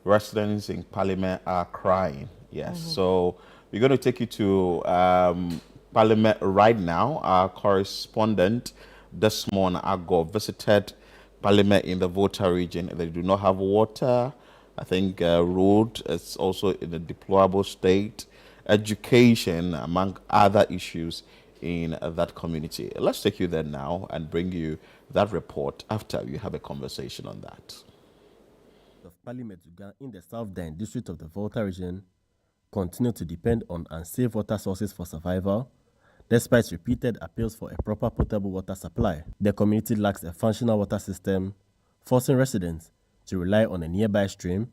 residents in Kpalime are crying. Yes. So we're going to take you to Kpalime right now. Our correspondent this morning, Ago, visited Kpalime in the Volta region. They do not have water. I think road is also in a deplorable state. Education, among other issues in that community. Let's take you there now and bring you that report after you have a conversation on that. Of Kpalime Dugah in the Southern District of the Volta region continue to depend on unsafe water sources for survival, despite repeated appeals for a proper potable water supply. The community lacks a functional water system, forcing residents to rely on a nearby stream,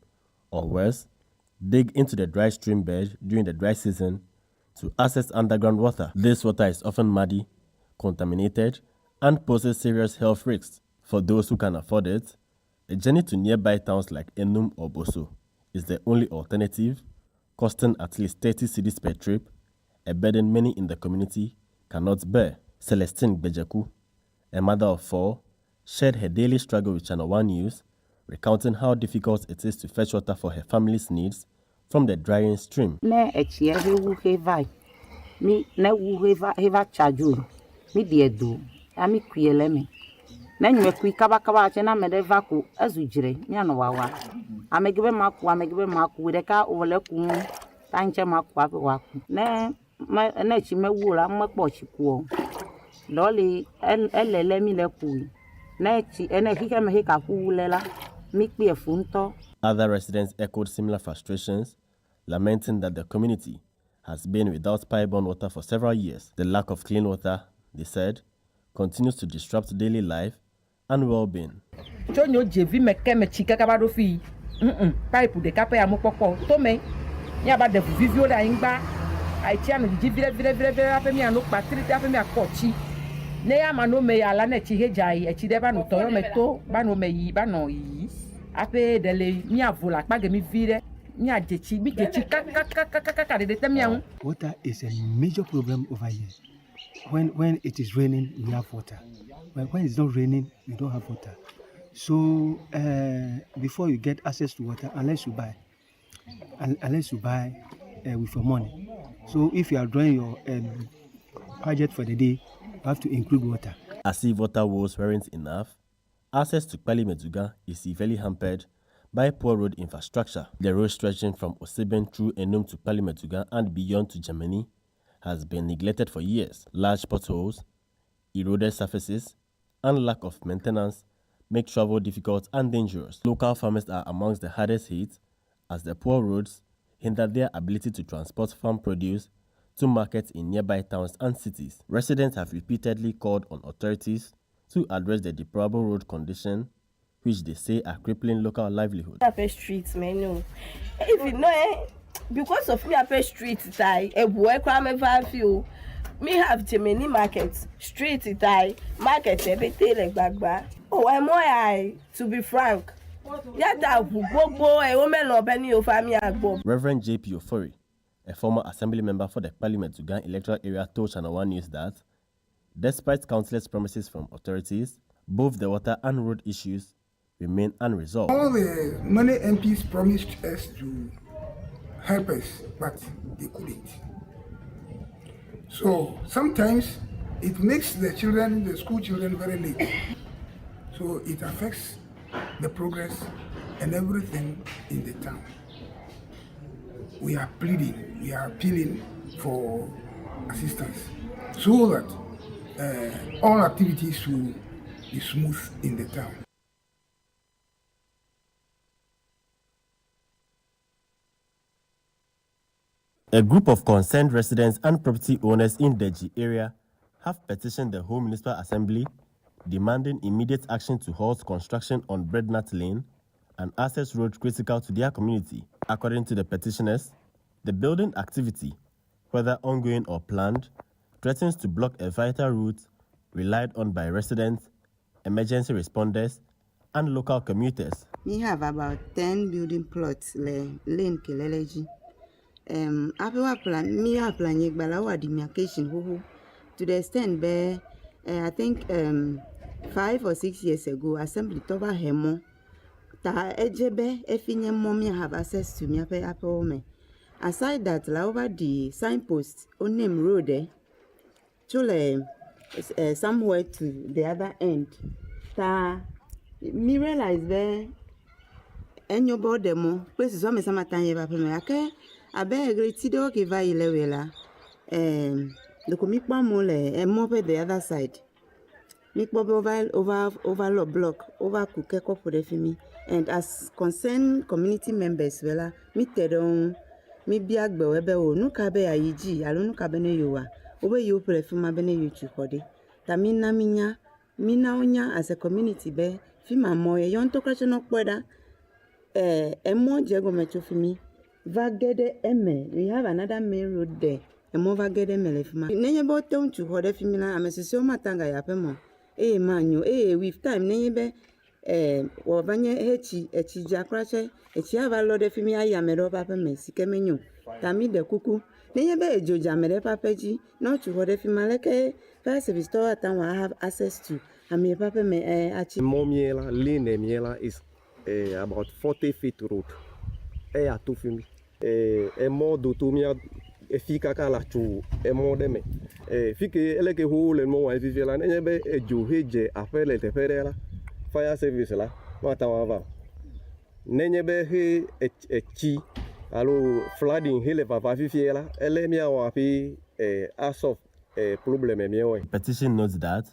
or worse, dig into the dry stream bed during the dry season to access underground water. This water is often muddy, contaminated, and poses serious health risks. For those who can afford it, a journey to nearby towns like Enum or Boso is the only alternative, costing at least 30 cedis per trip, a burden many in the community cannot bear. Celestine Bejaku, a mother of 4, shared her daily struggle with ChannelOne News, recounting how difficult it is to fetch water for her family's needs from the drying stream. Nenye kui kaba chena medeva ku azujire nyano wawa amegebe maku deka ole ku tanche maku abe waku ne chi mewura mmekpo chikuo loli elele mi le ku ne chi ene hike me hika ku lela mi pe funto. Other residents echoed similar frustrations, lamenting that the community has been without pipe-borne water for several years. The lack of clean water, they said, continues to disrupt daily life and well-being. Chonyo jevi meke me chika kabado fi pipe de kape ya mopoko to me ya ba de vivio da ingba ai tia me ji vire ape mi anu patri ape mi akochi ne ya mano me ya la ne chi hejai e chi de ba no to me to ba no me yi ba no yi ape de le mi avola page mi vire mi ajechi mi jechi ka de te mi an. Water is a major problem over here. When it is raining, we have water. But when it's not raining, we don't have water. So before you get access to water, unless you buy with your money. So if you are drawing your budget for the day, you have to include water. As if water woes weren't enough, access to Kpalime Dugah is severely hampered by poor road infrastructure. The road stretching from Oseben through Enum to Kpalime Dugah and beyond to Germany has been neglected for years. Large potholes, eroded surfaces, and lack of maintenance make travel difficult and dangerous. Local farmers are amongst the hardest hit as the poor roads hinder their ability to transport farm produce to markets in nearby towns and cities. Residents have repeatedly called on authorities to address the deplorable road condition, which they say are crippling local livelihood. Streets, man, if you know, because of me, streets, a boy crime value. Me have Germany market, street tie, market everything like bagba. Oh, I'm more to be frank. Reverend J.P. Ofori, a former assembly member for the Kpalime Dugah electoral area, told ChannelOne News that, despite countless promises from authorities, both the water and road issues remain unresolved. All the many MPs promised us to help us, but they couldn't. So sometimes it makes the school children very late. So it affects the progress and everything in the town. We are pleading, we are appealing for assistance so that all activities will be smooth in the town. A group of concerned residents and property owners in the G area have petitioned the Home Municipal Assembly demanding immediate action to halt construction on Breadnut Lane, an access road critical to their community. According to the petitioners, the building activity, whether ongoing or planned, threatens to block a vital route relied on by residents, emergency responders, and local commuters. We have about 10 building plots lane Keleleji. Apewa plan me a plan balawa demarcation to the extent where I think 5 or 6 years ago assembly toba hemo ta ejebe efinye mommy have access to me ape home. Aside that, la over the signpost on name road to somewhere to the other end. Ta me realize be enyo bo demo places wa me samatan ba pe me ake abe agree ti do ke va ile wela the komikpa mo le mo pe the other side. Mikpo over block over kuke kopo de fimi. And as concerned community members wela mi tedon mi biagbe webe o nuka be ayiji alo nuka bene yowa obe yo prefima bene yochu kode ta mina onya as a community be fima moye yon to krache no kweda emo jego mecho fimi vagede eme we have another main road there emo vagede mele fima nenye bo te unchu kode fimi na amesese o matanga ya pemo manyo with time nenye be wabanye echi jakrache echi avalo de fimi aya mero papa me sikemenyo tami de kuku nenye be ejoja mere papa ji no chuho de fimi leke first restore atan wa have access to ami papa me achi Momiela, Lane Miela is about 40 feet road. A two fimi. A more do to me a fika kala to a more deme. Fike eleke hole and more vivela and ebe a juhije apele te perera fire service la matawava. Nenyebe he a chi alo flooding hele papa fifiela elemia wapi as of a problem. Petition notes that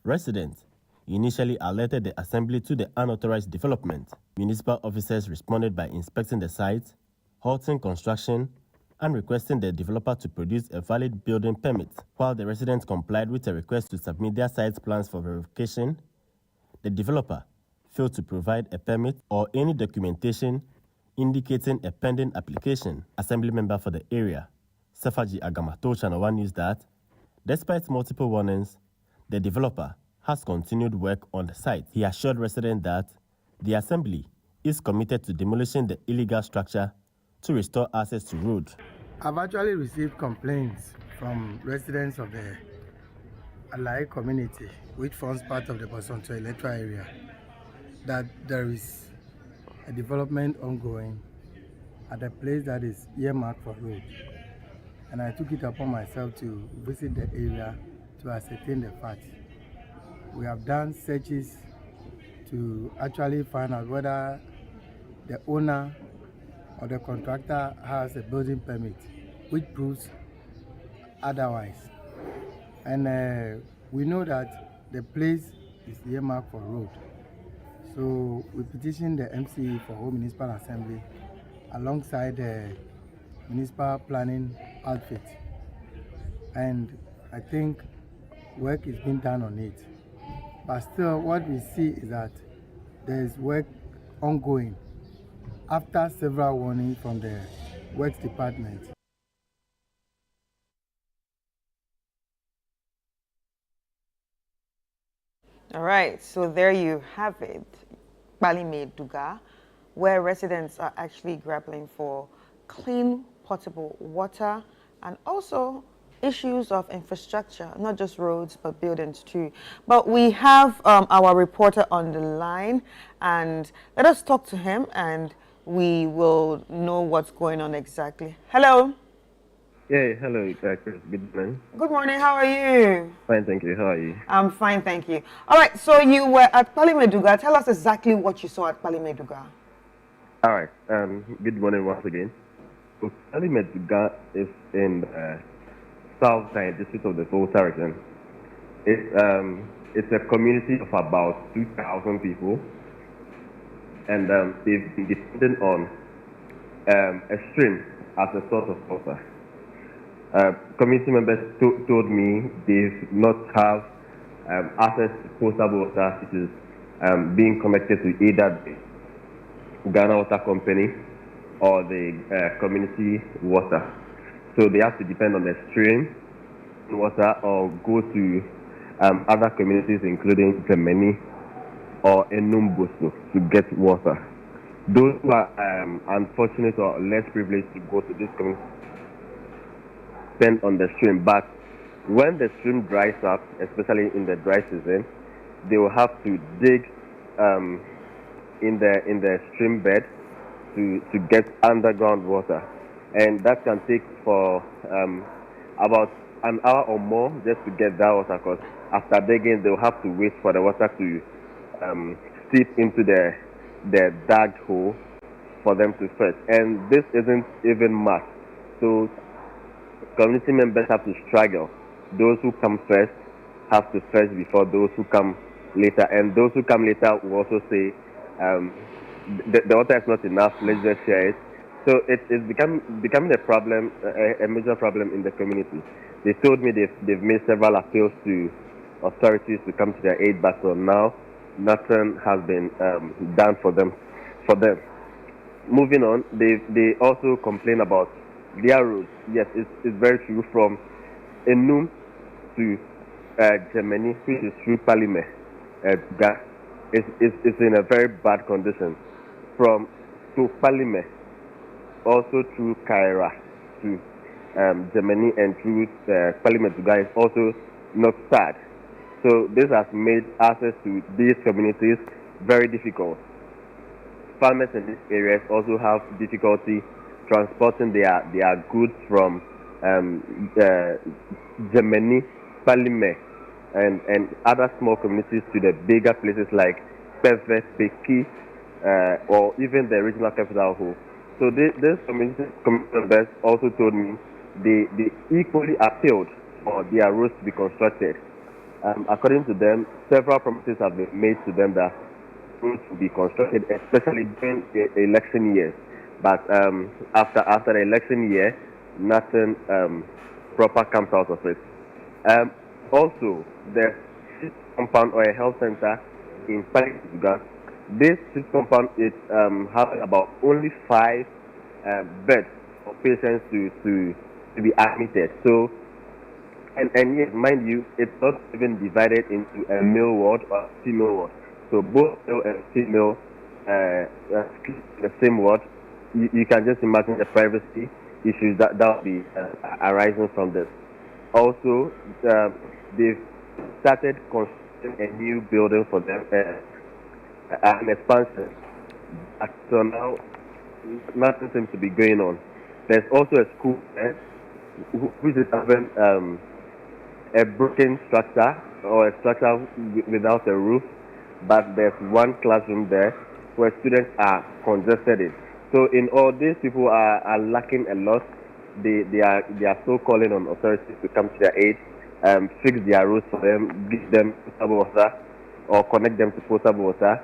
residents initially alerted the assembly to the unauthorized development. Municipal officers responded by inspecting the site, halting construction, and requesting the developer to produce a valid building permit. While the residents complied with a request to submit their site plans for verification, the developer failed to provide a permit or any documentation indicating a pending application. Assembly member for the area, Safaji Agama, told ChannelOne News that despite multiple warnings, the developer has continued work on the site. He assured residents that the assembly is committed to demolishing the illegal structure to restore access to road. I've actually received complaints from residents of the Alai community, which forms part of the Bosonto electoral area, that there is a development ongoing at a place that is earmarked for road. And I took it upon myself to visit the area to ascertain the fact. We have done searches to actually find out whether the owner or the contractor has a building permit, which proves otherwise. And we know that the place is earmarked for road. So we petitioned the MCE for Home Municipal Assembly alongside the municipal planning outfit. And I think work is being done on it. But still, what we see is that there is work ongoing after several warnings from the Works Department. All right, so there you have it, Kpalime, Dugah, where residents are actually grappling for clean, potable water and also issues of infrastructure, not just roads, but buildings too. But we have our reporter on the line, and let us talk to him and we will know what's going on exactly. Hello. Yeah, hello, Chris. Good morning. Good morning, how are you? Fine, thank you. How are you? I'm fine, thank you. All right, so you were at Kpalime, Dugah. Tell us exactly what you saw at Kpalime, Dugah. All right, good morning once again. So Kpalime, Dugah is in South Side District of the Volta region. It's a community of about 2,000 people, and they've been dependent on a stream as a source of water. Community members told me they not have access to potable water. It is being connected to either the Ghana Water Company or the community water. So they have to depend on the stream water or go to other communities, including Germany or Enumboso, to get water. Those who are unfortunate or less privileged to go to this community depend on the stream. But when the stream dries up, especially in the dry season, they will have to dig in the stream bed to get underground water, and that can take for about an hour or more just to get that water. Because after digging, they'll have to wait for the water to seep into the dug hole for them to fetch. And this isn't even much, so community members have to struggle. Those who come first have to fetch before those who come later, and those who come later will also say the water is not enough, let's just share it. So it's becoming a problem, a major problem in the community. They told me they've made several appeals to authorities to come to their aid, but for now nothing has been done for them. Moving on, they also complain about their roads. Yes, it's very true. From Enum to Germany, which is through Kpalime, Dugah, is in a very bad condition. From to Kpalime, also through Kaira to Germany, and through Kpalime Dugah is also not bad. So this has made access to these communities very difficult. Farmers in these areas also have difficulty transporting their goods from Germany, Kpalime, and other small communities to the bigger places like Peve, Peki, or even the regional capital Ho. So this community members also told me they equally appealed for their roads to be constructed. According to them, several promises have been made to them that roads will be constructed, especially during the election years. But after the election year, nothing proper comes out of it. Also, the compound or a health center in Dugah. This compound is having about only 5 beds for patients to be admitted. So, and yes, mind you, it's not even divided into a male ward or a female ward. So both male and female the same ward. You can just imagine the privacy issues that will be arising from this. Also, they've started constructing a new building for them, an expansion. So now, nothing seems to be going on. There's also a school there, which is having a broken structure, or a structure without a roof, but there's one classroom there where students are congested in. So in all, these people are lacking a lot. They are still calling on authorities to come to their aid, fix their roads for them, give them potable water, or connect them to potable water,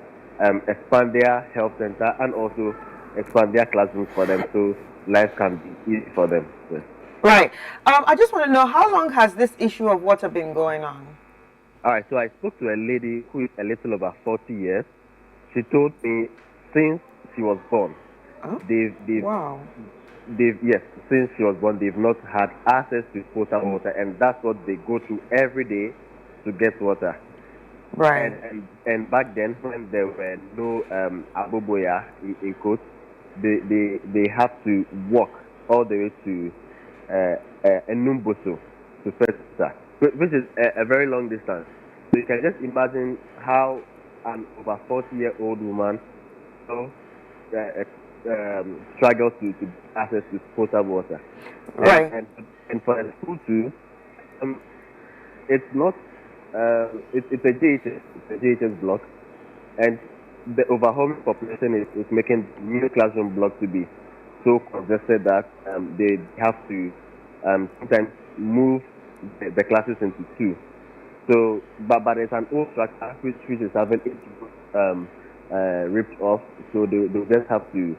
expand their health center, and also expand their classrooms for them so life can be easy for them. Yes. Right. I just want to know, how long has this issue of water been going on? All right, so I spoke to a lady who is a little over 40 years. She told me since she was born, wow. Yes, since she was born, they've not had access to potable water, and that's what they go to every day to get water. Right. And back then, when there were no aboboya in quotes, they have to walk all the way to Enumboso to fetch water, which is a very long distance. So you can just imagine how an over 40-year-old woman struggles to access to potable water. Right. And for the school too, it's not. It's a JHS block, and the overwhelming population is making new classroom block to be so congested that they have to sometimes move the classes into 2. So, but there's an old structure which is having it ripped off, so they just have to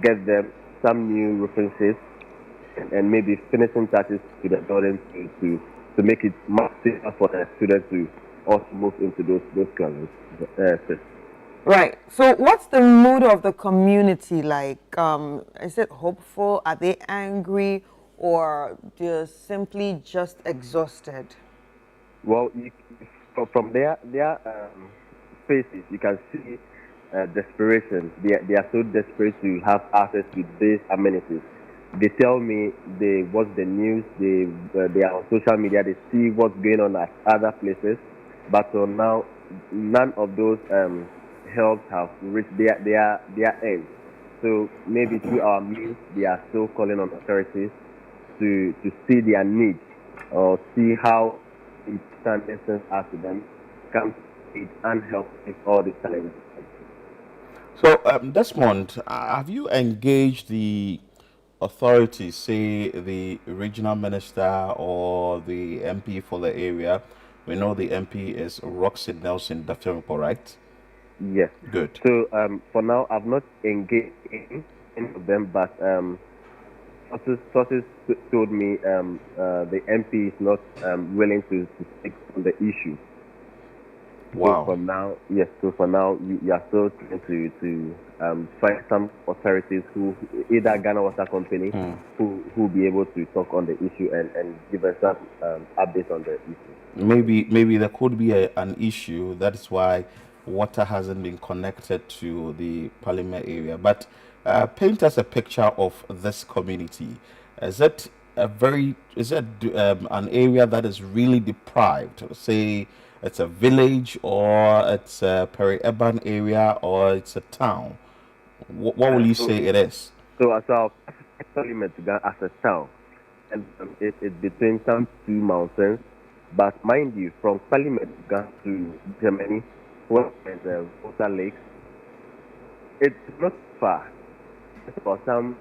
get them some new roofing sheets and maybe finishing touches to the building to make it much safer for the students to also move into those classes. Right. So what's the mood of the community like? Is it hopeful? Are they angry? Or they're simply just exhausted? Well, from their faces, you can see desperation. They are so desperate to have access to these amenities. They tell me they watch the news, they are on social media, they see what's going on at other places, but so now none of those helps have reached their end. So maybe through our means, they are still calling on authorities to see their needs or see how important essence are to them, come to aid and help with all the challenges. So, Desmond, have you engaged the authorities, say the regional minister or the MP for the area? We know the MP is Roxy Nelson Dafempo, right? Yes. Good. So for now, I've not engaged in any of them, but sources told me the MP is not willing to speak on the issue. Wow. So for now, yes. So for now, we are still trying to find some authorities who, either Ghana Water Company, who will be able to talk on the issue and give us some updates on the issue. Maybe there could be an issue. That is why water hasn't been connected to the Kpalime area. But paint us a picture of this community. Is it an area that is really deprived? Say it's a village, or it's a peri-urban area, or it's a town. What will you say it is? So as our Kpalime as a town, and it's between some two mountains. But mind you, from Kpalime to Germany, where there's water lakes, it's not far. It's about some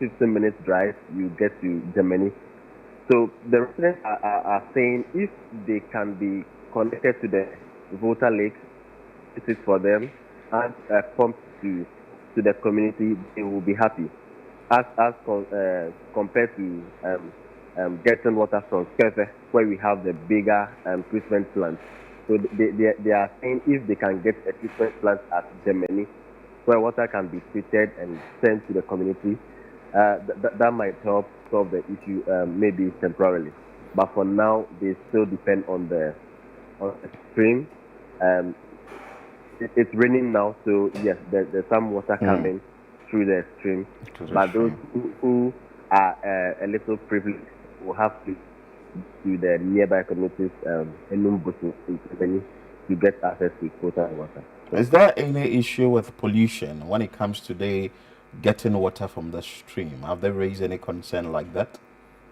15 minutes drive, you get to Germany. So the residents are saying if they can be connected to the water lakes, it is for them, and pump to the community, they will be happy. As compared to getting water from Skefe, where we have the bigger treatment plant. So they are saying if they can get a treatment plant at Germany, where water can be treated and sent to the community, that might help solve the issue, maybe temporarily. But for now, they still depend on the stream. It's raining now, so yes, there's some water coming through the stream. But those who are a little privileged will have to the nearby communities, to get access to potable water. Is there any issue with pollution when it comes to getting water from the stream? Have they raised any concern like that?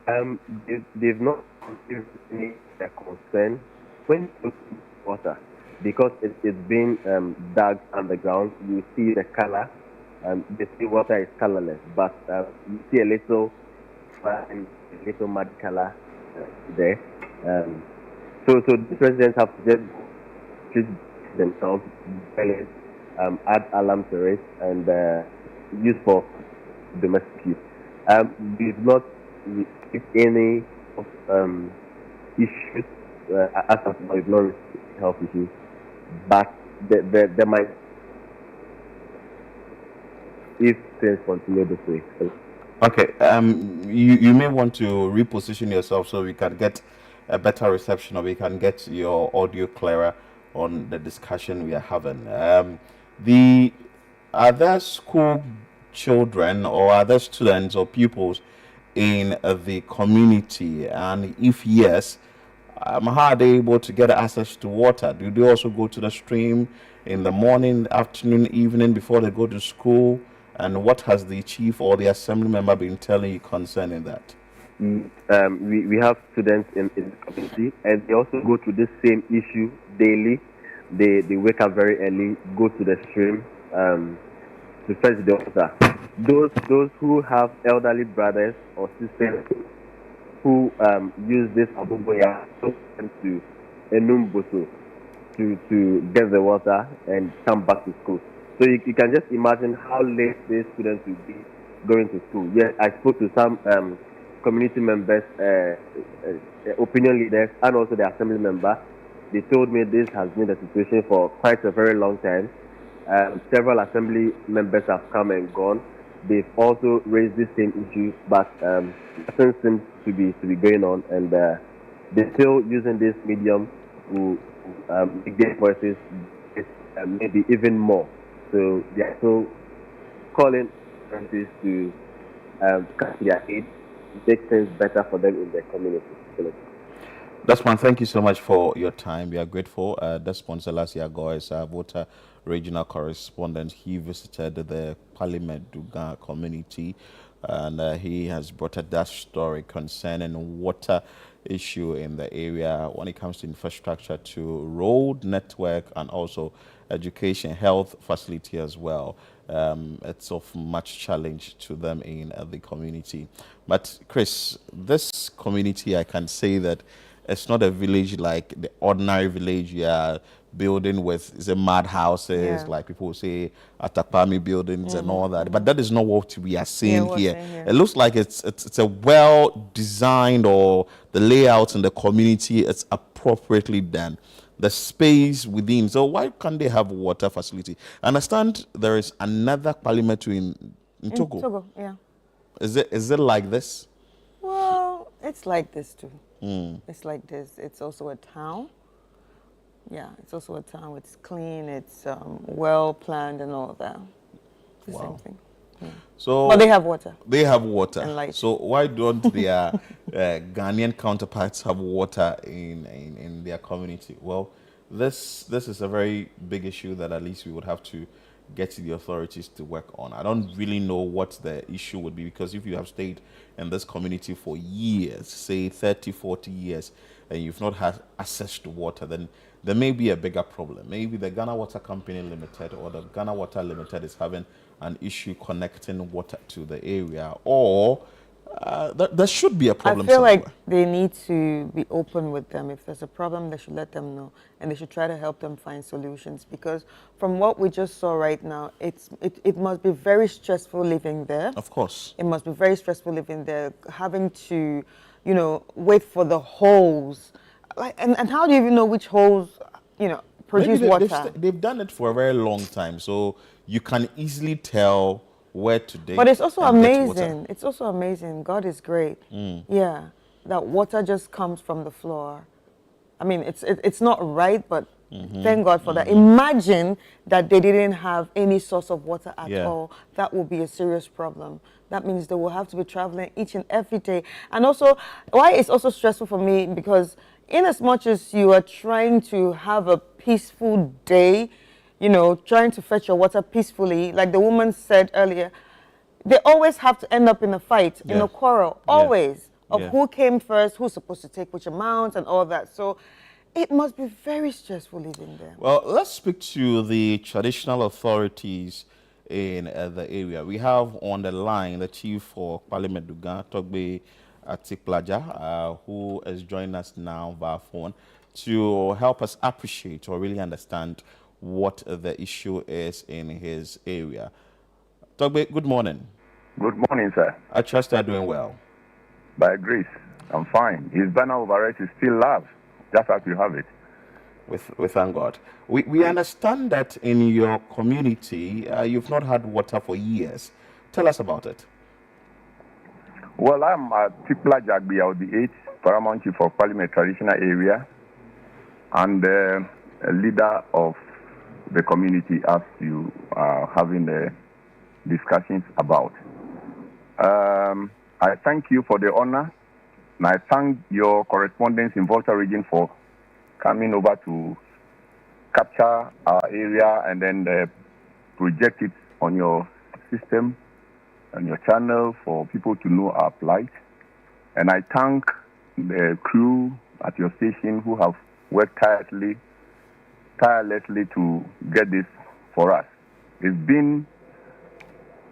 They've not raised any concern when you look at water, because it's been dug underground. You see the color, the sea water is colorless, but you see a little mud color there. So these residents have to just treat themselves, add alarm to it, and use for domestic use. We've not received any issues as of now. We've not received health issues, but there might, if things continue this way. Okay, you may want to reposition yourself so we can get a better reception, or we can get your audio clearer on the discussion we are having. Are there school children or are there students or pupils in the community? And if yes, how are they able to get access to water? Do they also go to the stream in the morning, afternoon, evening before they go to school? And what has the chief or the assembly member been telling you concerning that? We have students in the community, and they also go to this same issue daily. They wake up very early, go to the stream to fetch the water. Those who have elderly brothers or sisters who use this abuboya to Enumboso to get the water and come back to school. So you can just imagine how late these students will be going to school. Yes, I spoke to some community members, opinion leaders, and also the assembly member. They told me this has been the situation for quite a very long time. Several assembly members have come and gone. They've also raised this same issue, but nothing seems to be going on, and they're still using this medium to make their voices maybe even more. So they are still calling countries to come to their aid, make things better for them in their community. Desmond, thank you so much for your time. We are grateful. Desmond Selassie is our voter regional correspondent. He visited the Parliament Dugah community, and he has brought us that story concerning water issue in the area when it comes to infrastructure, to road network, and also education, health facility as well. It's of much challenge to them in the community. But Chris, this community, I can say that it's not a village like the ordinary village you are building with, is a mad houses, Yeah. like people say, Atakpami buildings and all that. But that is not what we are Yeah, seeing what's here. in here. It looks like it's a well designed, or the layout in the community is appropriately done. The space within. So why can't they have water facility? I understand there is another parliament in Togo. Togo, yeah. Is it like this? Well, it's like this too. It's like this. It's also a town. Yeah, it's also a town. It's clean. It's well planned and all of that. The same thing. Yeah. So, but they have water. They have water. And light. So why don't their Ghanaian counterparts have water in their community? Well, this is a very big issue that at least we would have to get the authorities to work on. I don't really know what the issue would be, because if you have stayed in this community for years, say 30, 40 years, and you've not had access to water, then there may be a bigger problem. Maybe the Ghana Water Company Limited or the Ghana Water Limited is having an issue connecting water to the area, or there should be a problem I feel somewhere. like they need to be open with them. If there's a problem, they should let them know, and they should try to help them find solutions. Because from what we just saw right now, it must be very stressful living there. Of course. It must be very stressful living there, having to, wait for the holes. Like, and how do you even know which holes, produce water? They've done it for a very long time, so you can easily tell where to dig. But it's also and get amazing. water. It's also amazing. God is great. Yeah, that water just comes from the floor. I mean, it's not right, but thank God for that. Imagine that they didn't have any source of water at all. That will be a serious problem. That means they will have to be traveling each and every day. And also, why it's also stressful for me, because in as much as you are trying to have a peaceful day, trying to fetch your water peacefully, like the woman said earlier, they always have to end up in a fight, in a quarrel, always, of who came first, who's supposed to take which amount and all that. So it must be very stressful living there. Well, let's speak to the traditional authorities in the area. We have on the line the chief for Parliament Dugah, Togbe Atiklaja, who is joining us now via phone to help us appreciate or really understand what the issue is in his area. Togbe, good morning. Good morning, sir. I trust you are doing well. By grace, I'm fine. His banner over it is still love, just as you have it. We thank God. We understand that in your community, you've not had water for years. Tell us about it. Well, I'm Tipla Jagbi of the 8th Paramount Chief for Parliament Traditional Area and a leader of the community, as you are having the discussions about. I thank you for the honor, and I thank your correspondents in Volta region for coming over to capture our area and then project it on your system and your channel for people to know our plight. And I thank the crew at your station who have worked tirelessly to get this for us. It's been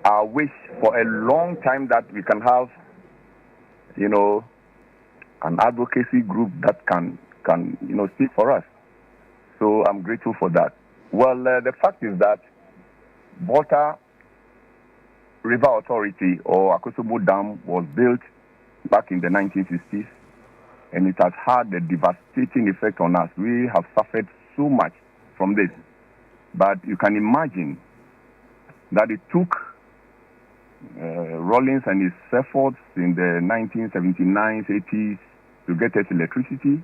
our wish for a long time that we can have, an advocacy group that can speak for us. So I'm grateful for that. Well, the fact is that Volta River Authority, or Akosobo Dam, was built back in the 1960s, and it has had a devastating effect on us. We have suffered so much from this. But you can imagine that it took Rollins and his efforts in the 1979s, 80s to get us electricity.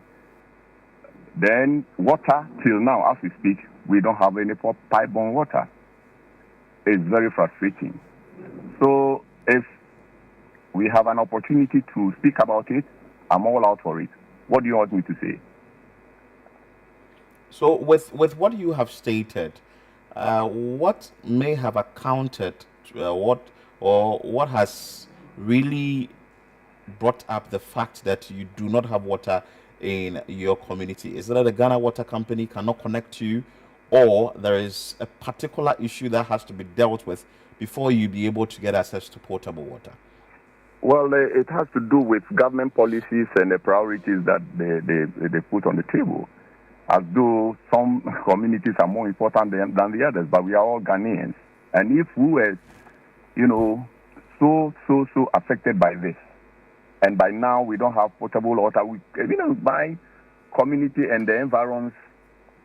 Then water, till now, as we speak, we don't have any pipe-borne water. It's very frustrating. So if we have an opportunity to speak about it, I'm all out for it. What do you want me to say? So, with what you have stated, what may have accounted what has really brought up the fact that you do not have water in your community? Is it that the Ghana Water Company cannot connect you, or there is a particular issue that has to be dealt with before you be able to get access to potable water? Well, it has to do with government policies and the priorities that they put on the table. As though some communities are more important than the others, but we are all Ghanaians. And if we were, so affected by this, and by now we don't have potable water, my community and the environs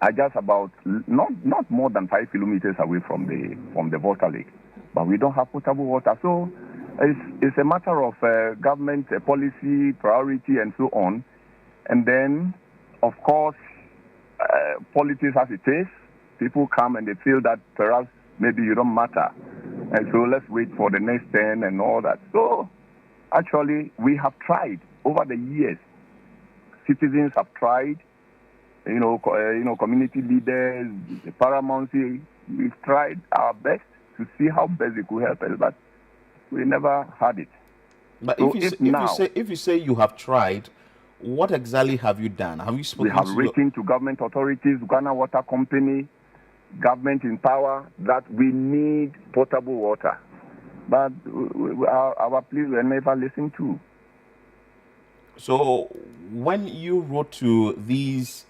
are just about not more than 5 kilometers away from the water lake, but we don't have potable water. So it's a matter of government policy, priority, and so on. And then, of course, politics as it is, people come and they feel that perhaps maybe you don't matter, and so let's wait for the next turn and all that. So actually we have tried over the years. Citizens have tried, community leaders, the paramountcy. We've tried our best to see how best it could help us, but we never had it. But so if you say you have tried, what exactly have you done? Have you spoken? We have written to government authorities, Ghana Water Company, government in power, that we need potable water. But our pleas were never listened to. So when you wrote to these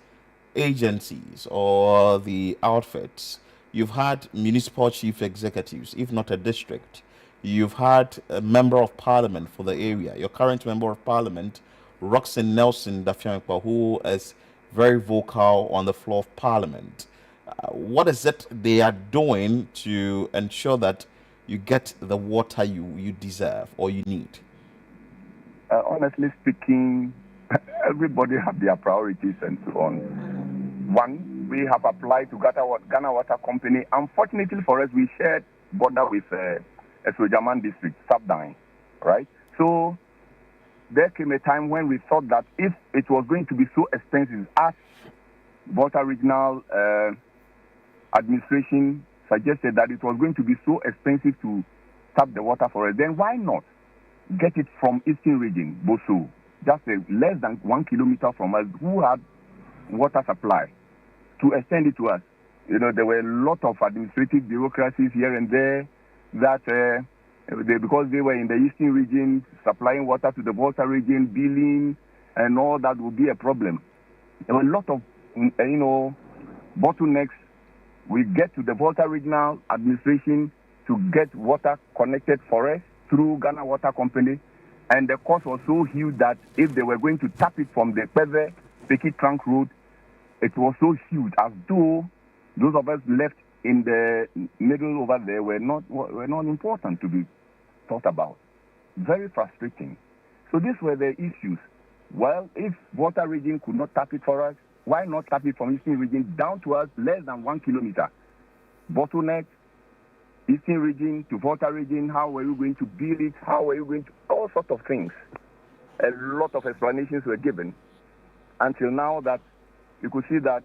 agencies or the outfits, you've had municipal chief executives, if not a district. You've had a member of parliament for the area, your current member of parliament, Roxanne Nelson Dafiankwa, who is very vocal on the floor of parliament. What is it they are doing to ensure that you get the water you deserve or you need? Honestly speaking, everybody have their priorities and so on. One, we have applied to Ghana Water Company. Unfortunately for us, we shared border with Sojaman district, Sabdine, right? So there came a time when we thought that if it was going to be so expensive, as Volta Regional Administration suggested that it was going to be so expensive to tap the water for us, then why not get it from Eastern Region, Boso, just less than 1 kilometer from us, who had water supply, to extend it to us? There were a lot of administrative bureaucracies here and there that because they were in the Eastern Region, supplying water to the Volta region, billing, and all that would be a problem. There were a lot of, bottlenecks. We get to the Volta Regional Administration to get water connected for us through Ghana Water Company, and the cost was so huge that if they were going to tap it from the Peve Peki Trunk Road, it was so huge, as though those of us left in the middle over there were not important to be thought about. Very frustrating. So these were the issues. Well, if Volta region could not tap it for us, why not tap it from Eastern region down to us less than 1 kilometer? Bottleneck, Eastern region to Volta region, how are you going to build it? How are you going to, all sorts of things. A lot of explanations were given until now that you could see that,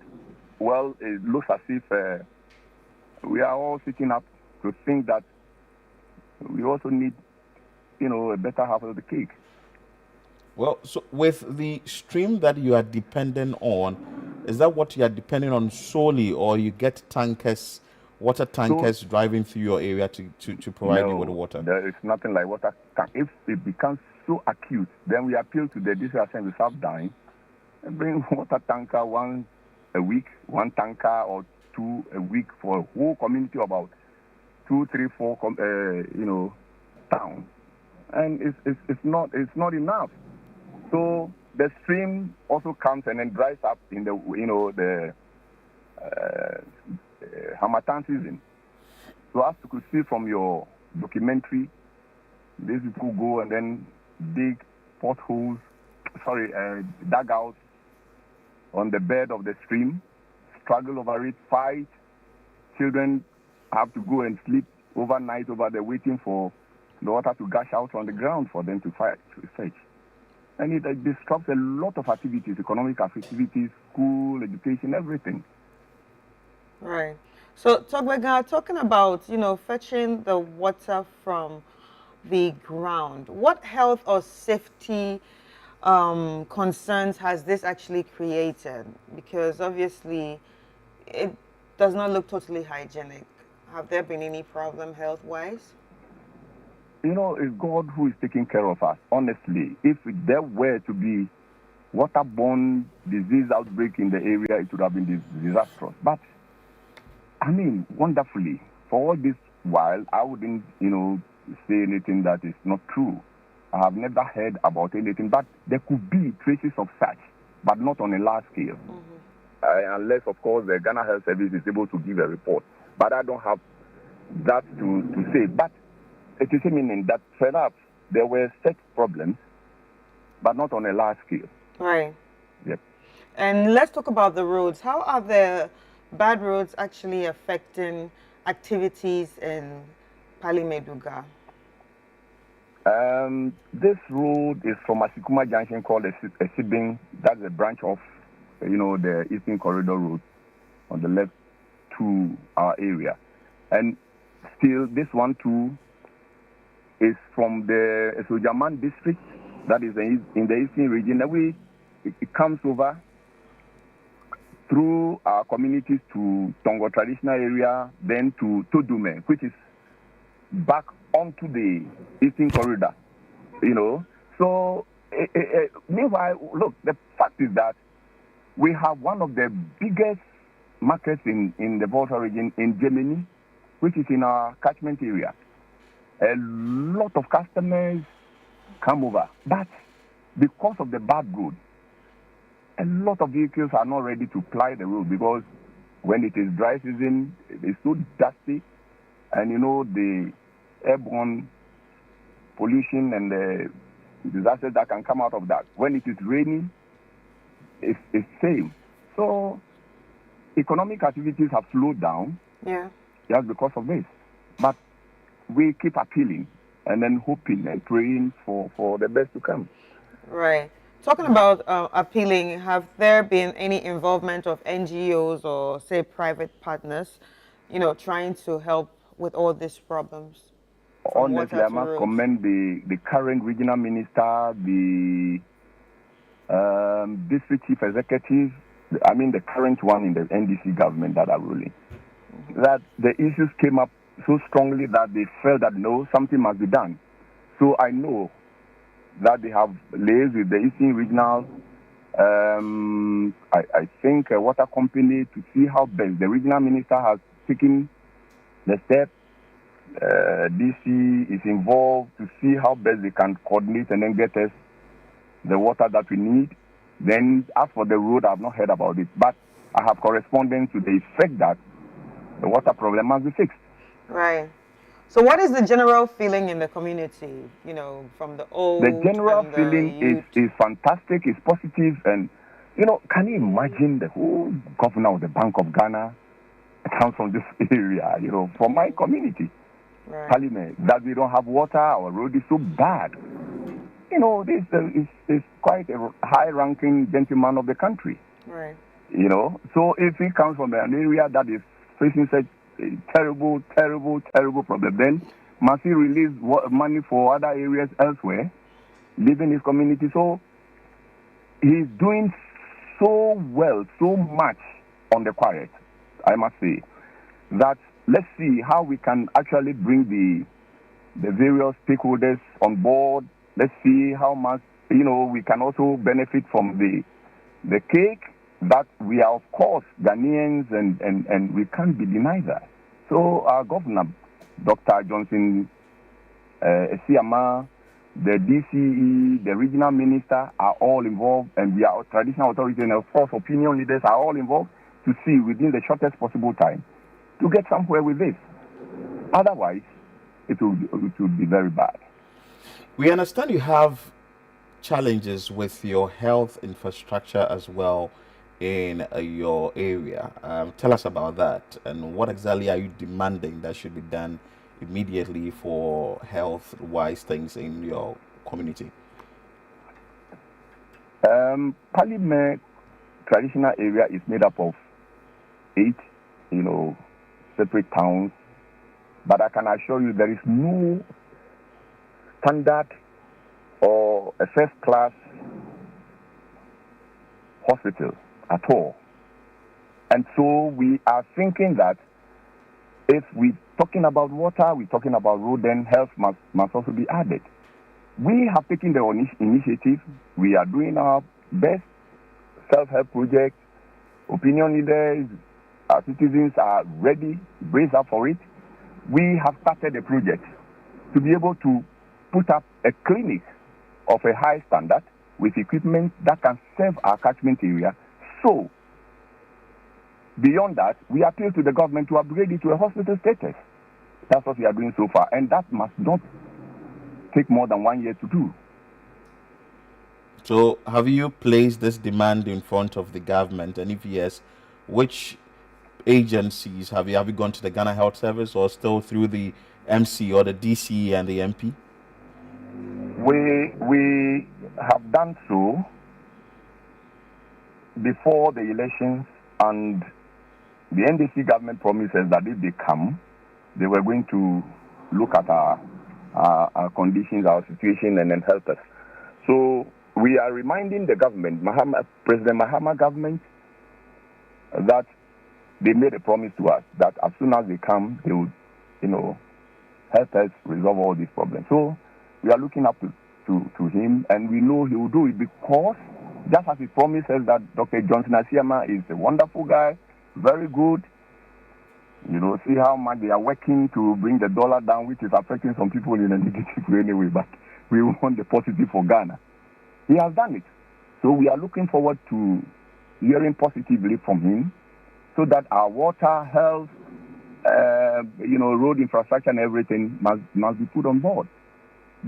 well, it looks as if we are all sitting up to think that we also need, a better half of the cake. Well, so with the stream that you are dependent on, is that what you are depending on solely, or you get tankers, water tankers driving through your area to provide you with water? There is nothing like water. If it becomes so acute, then we appeal to the district assembly Southdown and bring water tanker once a week, one tanker or two a week for a whole community, about 2, 3, 4, towns, and it's not enough. So the stream also comes and then dries up in the Harmattan season. So as you could see from your documentary, these people go and then dig dugouts on the bed of the stream, struggle over it, fight. Children have to go and sleep overnight over there waiting for the water to gush out on the ground for them to fetch. and it disrupts a lot of activities, economic activities, school, education, everything. Right. So, Togwega, talking about, fetching the water from the ground, what health or safety concerns has this actually created? Because obviously it does not look totally hygienic. Have there been any problem health-wise? It's God who is taking care of us. Honestly, if there were to be waterborne disease outbreak in the area, it would have been disastrous. But, wonderfully, for all this while, I wouldn't, say anything that is not true. I have never heard about anything, but there could be traces of such, but not on a large scale. Unless, of course, the Ghana Health Service is able to give a report. But I don't have that to say. But it is meaning that perhaps there were such problems, but not on a large scale. Right. Yep. And let's talk about the roads. How are the bad roads actually affecting activities in Kpalime, Dugah? This road is from Asikuma Junction called a Sibing. That's a branch of, the Eastern Corridor Road on the left to our area. And still, this one too is from the Sojaman district, that is in the Eastern region. And it comes over through our communities to Tongo traditional area, then to Todume, which is back onto the Eastern Corridor, So, meanwhile, look, the fact is that we have one of the biggest markets in the Volta region in Germany, which is in our catchment area. A lot of customers come over, but because of the bad road, a lot of vehicles are not ready to ply the road because when it is dry season, it's so dusty, and the airborne pollution and the disasters that can come out of that. When it is raining, it's same. So economic activities have slowed down. Yeah. Just because of this. But we keep appealing and then hoping and praying for the best to come. Right. Talking about appealing, have there been any involvement of NGOs or, say, private partners, trying to help with all these problems? Honestly, I must commend the current regional minister, the district chief executive, the current one in the NDC government that are ruling. That the issues came up so strongly that they felt that no, something must be done. So I know that they have liaised with the Eastern Regional, I think a water company to see how best. The regional minister has taken the step. DC is involved to see how best they can coordinate and then get us the water that we need. Then as for the road, I have not heard about it, but I have correspondence to the effect that the water problem must be fixed. Right. So what is the general feeling in the community, from the old? The general feeling is fantastic, it's positive, and, can you imagine the whole governor of the Bank of Ghana comes from this area, from my community, right. Kpalime, that we don't have water, our road is so bad. This is quite a high-ranking gentleman of the country. Right. So if he comes from an area that is facing such a terrible, terrible, terrible problem, then must he release money for other areas elsewhere, leaving his community? So he's doing so well, so much on the quiet, I must say, that let's see how we can actually bring the various stakeholders on board. Let's see how much, we can also benefit from the cake that we are, of course, Ghanaians, and we can't be denied that. So our governor, Dr. Johnson Esiama, the DCE, the regional minister are all involved, and we are traditional authorities and, of course, opinion leaders are all involved to see within the shortest possible time to get somewhere with this. Otherwise, it will be very bad. We understand you have challenges with your health infrastructure as well in your area. Tell us about that, and what exactly are you demanding that should be done immediately for health-wise things in your community? Kpalime traditional area is made up of 8, separate towns. But I can assure you there is no standard or a first-class hospital at all. And so we are thinking that if we're talking about water, we're talking about road, then health must also be added. We have taken the initiative. We are doing our best self-help project. Opinion leaders, our citizens are ready, brace up for it. We have started a project to be able to put up a clinic of a high standard with equipment that can serve our catchment area. So, beyond that, we appeal to the government to upgrade it to a hospital status. That's what we are doing so far, and that must not take more than 1 year to do. So, have you placed this demand in front of the government? And if yes, which agencies have you gone to the Ghana Health Service or still through the MC or the DC and the MP? We have done so before the elections, and the NDC government promises that if they come, they were going to look at our conditions, our situation, and then help us. So we are reminding the government, President Mahama government, that they made a promise to us that as soon as they come, they would, help us resolve all these problems. So we are looking up to him, and we know he will do it because just as he promises that Dr. Johnson Asiama is a wonderful guy, very good. See how much they are working to bring the dollar down, which is affecting some people in a negative way anyway, but we want the positive for Ghana. He has done it. So we are looking forward to hearing positively from him so that our water, health, road infrastructure and everything must be put on board.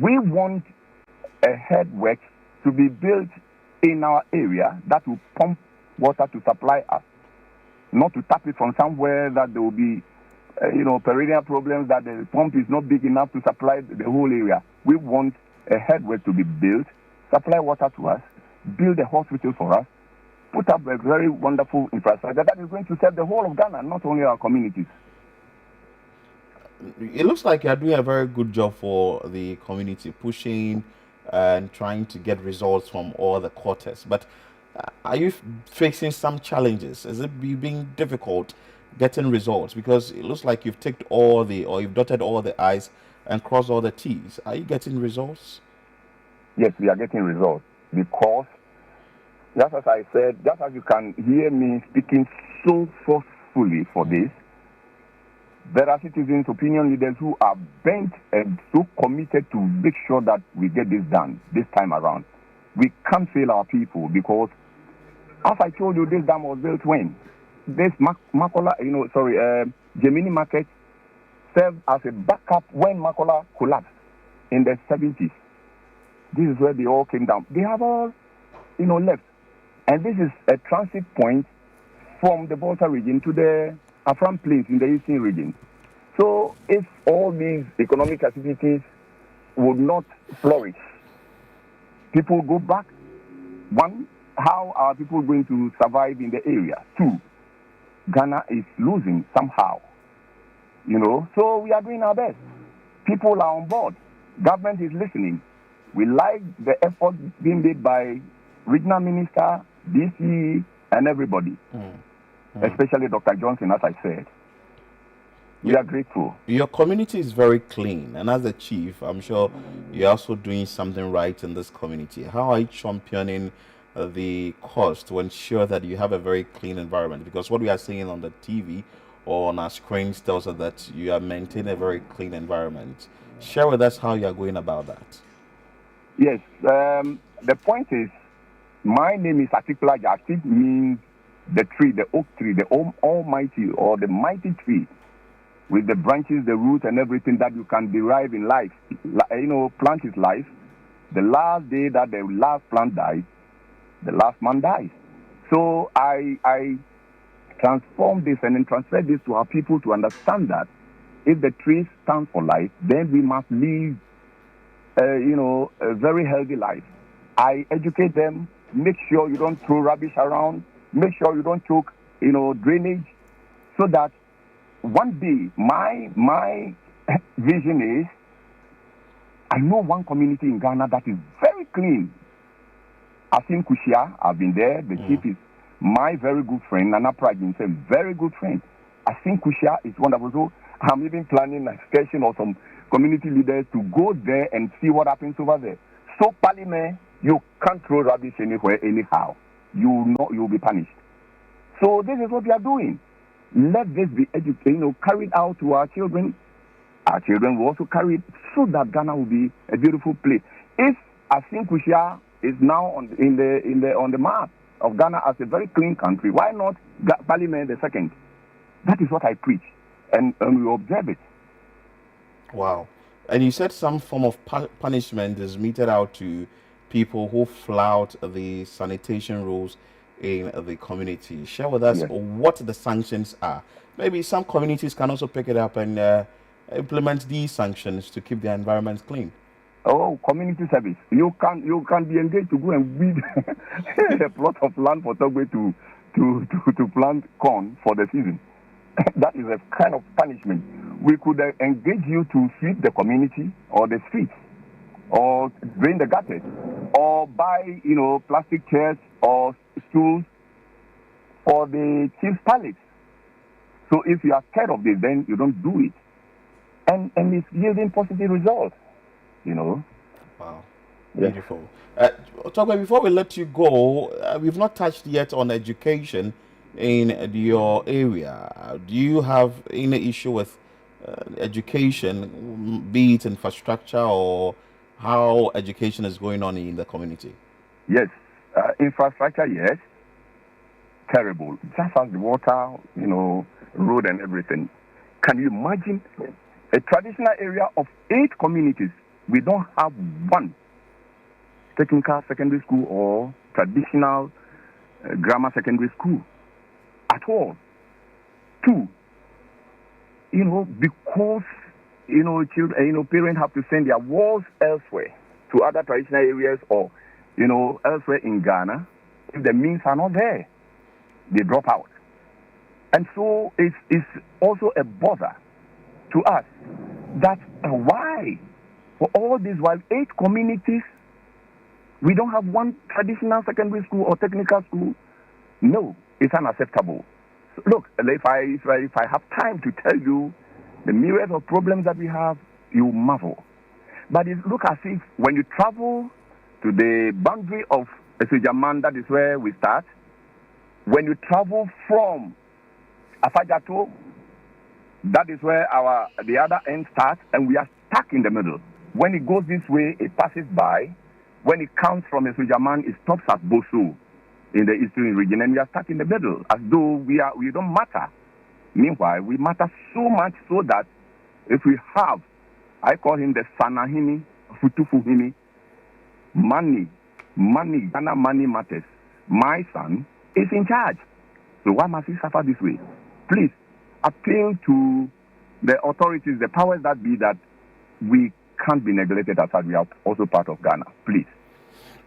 We want a headwork to be built in our area that will pump water to supply us, not to tap it from somewhere that there will be, perennial problems that the pump is not big enough to supply the whole area. We want a headwork to be built, supply water to us, build a hospital for us, put up a very wonderful infrastructure that is going to serve the whole of Ghana, not only our communities. It looks like you're doing a very good job for the community, pushing and trying to get results from all the quarters. But are you facing some challenges? Is it being difficult getting results? Because it looks like you've ticked you've dotted all the I's and crossed all the T's. Are you getting results? Yes, we are getting results because, just as I said, just as you can hear me speaking so forcefully for this, there are citizens, opinion leaders who are bent and so committed to make sure that we get this done this time around. We can't fail our people because, as I told you, this dam was built when? This Gemini Market served as a backup when Makola collapsed in the 70s. This is where they all came down. They have all, left. And this is a transit point from the Volta region to the Afram Plains in the eastern region. So if all these economic activities would not flourish, people go back. One, how are people going to survive in the area? Two, Ghana is losing somehow. So we are doing our best. People are on board. Government is listening. We like the effort being made by regional minister, DC, and everybody. Especially Dr. Johnson, as I said. We are grateful. Your community is very clean, and as a chief, I'm sure you're also doing something right in this community. How are you championing the cause to ensure that you have a very clean environment? Because what we are seeing on the TV or on our screens tells us that you are maintaining a very clean environment. Share with us how you are going about that. Yes, the point is, my name is Atikula. Atik means the tree, the oak tree, the almighty or the mighty tree with the branches, the roots, and everything that you can derive in life. Plant is life. The last day that the last plant dies, the last man dies. So I transform this and then transfer this to our people to understand that if the tree stands for life, then we must live, a very healthy life. I educate them Make sure you don't throw rubbish around. Make sure you don't choke, drainage, so that one day my vision is, I know one community in Ghana that is very clean. Asim Kushia, I've been there. The chief is my very good friend. Nana Prajin, a very good friend. Asim Kushia is wonderful. So I'm even planning an excursion or some community leaders to go there and see what happens over there. So Kpalime, you can't throw rubbish anywhere, anyhow. You'll be punished. So this is what we are doing. Let this be carried out to our children. Our children will also carry it so that Ghana will be a beautiful place. If Asim Kushia is now on the map of Ghana as a very clean country, why not Kpalime the second? That is what I preach, and we observe it. Wow. And you said some form of punishment is meted out to people who flout the sanitation rules in the community. Share with us what the sanctions are. Maybe some communities can also pick it up and implement these sanctions to keep their environments clean. Oh, community service. You can be engaged to go and weed a plot of land for Togbe to plant corn for the season. That is a kind of punishment. We could engage you to sweep the community or the streets, or drain the gutters, or buy plastic chairs or stools for the chief's palace. So if you are scared of this, then you don't do it, and it's yielding positive results. Wow, beautiful. Togbe, before we let you go, we've not touched yet on education in your area. Do you have any issue with education, be it infrastructure or how education is going on in the community? Yes, infrastructure, yes. Terrible. Just as the water, road and everything. Can you imagine a traditional area of 8 communities? We don't have one technical secondary school or traditional grammar secondary school at all. 2, because children, parents have to send their walls elsewhere to other traditional areas or elsewhere in Ghana. If the means are not there, they drop out, and so it's also a bother to us that why for all these while 8 communities we don't have one traditional secondary school or technical school. No, it's unacceptable. So look, if I have time to tell you the myriad of problems that we have, you marvel. But it looks as if when you travel to the boundary of Esujaman, that is where we start. When you travel from Afajato, that is where the other end starts, and we are stuck in the middle. When it goes this way, it passes by. When it comes from Esujaman, it stops at Bosu in the eastern region, and we are stuck in the middle, as though we don't matter. Meanwhile, we matter so much so that if we have, I call him the Sanahini, Futufuhini, money, Ghana money matters. My son is in charge. So why must he suffer this way? Please appeal to the authorities, the powers that be, that we can't be neglected as we are also part of Ghana. Please.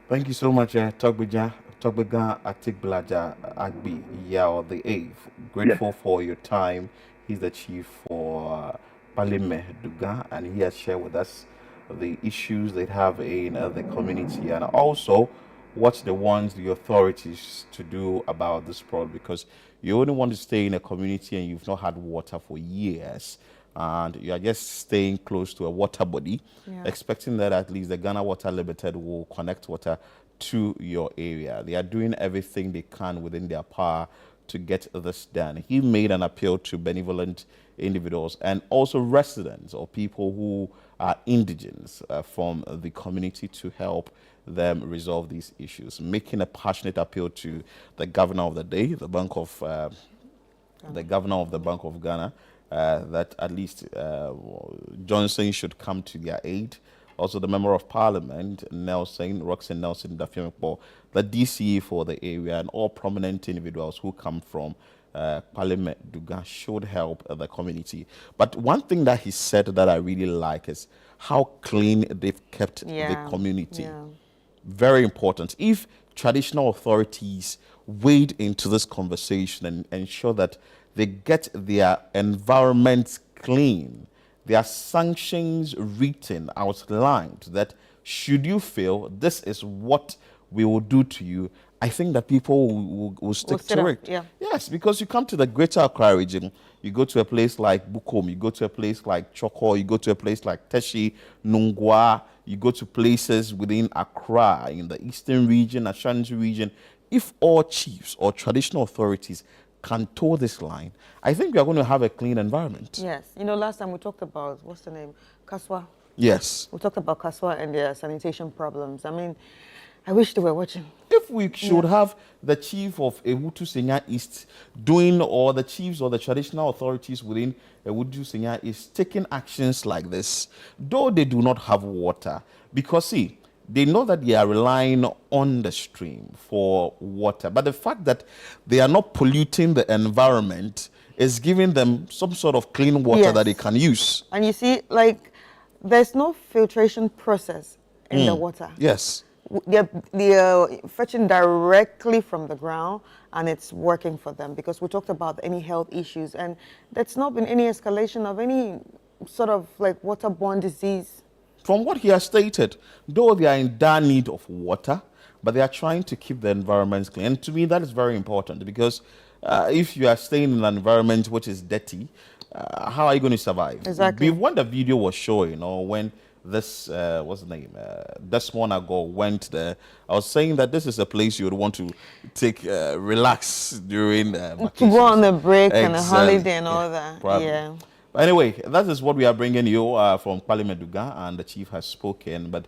Thank you so much, Togbega Atikblaja Agbi Yao the 8th. Grateful for your time. He's the chief for Kpalime Dugah, and he has shared with us the issues they have in the community, and also what they want the authorities to do about this problem, because you only want to stay in a community and you've not had water for years, and you are just staying close to a water body, expecting that at least the Ghana Water Limited will connect water to your area. They are doing everything they can within their power to get this done. He made an appeal to benevolent individuals and also residents or people who are indigents from the community to help them resolve these issues, making a passionate appeal to the governor of the day, the governor of the Bank of Ghana, that at least Johnson should come to their aid. Also, the Member of Parliament, Roxanne Nelson Dafiamekpo, the DCE for the area, and all prominent individuals who come from Kpalime Dugah should help the community. But one thing that he said that I really like is how clean they've kept the community. Very important. If traditional authorities wade into this conversation and ensure that they get their environment clean. There are sanctions written, outlined, that should you fail, this is what we will do to you. I think that people will stick to it. Yeah. Yes, because you come to the Greater Accra region, you go to a place like Bukom, you go to a place like Choko, you go to a place like Teshi, Nungwa, you go to places within Accra, in the eastern region, Ashanti region. If all chiefs or traditional authorities can toe this line, I think we are going to have a clean environment. Yes. You know, last time we talked about, what's the name? Kaswa. Yes. We talked about Kaswa and their sanitation problems. I mean, I wish they were watching. If we should have the chief of Ewutu Senya East doing, or the chiefs or the traditional authorities within Ewutu Senya East taking actions like this, though they do not have water, because see, they know that they are relying on the stream for water, but the fact that they are not polluting the environment is giving them some sort of clean water that they can use. And you see, like, there's no filtration process in the water. Yes. They're fetching directly from the ground, and it's working for them, because we talked about any health issues, and there's not been any escalation of any sort of like waterborne disease. From what he has stated, though they are in dire need of water, but they are trying to keep the environment clean. And to me, that is very important, because if you are staying in an environment which is dirty, how are you going to survive? Exactly. When the video was showing, or when this, what's the name, Desmond ago went there, I was saying that this is a place you would want to take, relax during to go on a break and a Exactly. holiday and all that. Probably. Yeah. Anyway, that is what we are bringing you from Kpalime Dugah, and the chief has spoken. But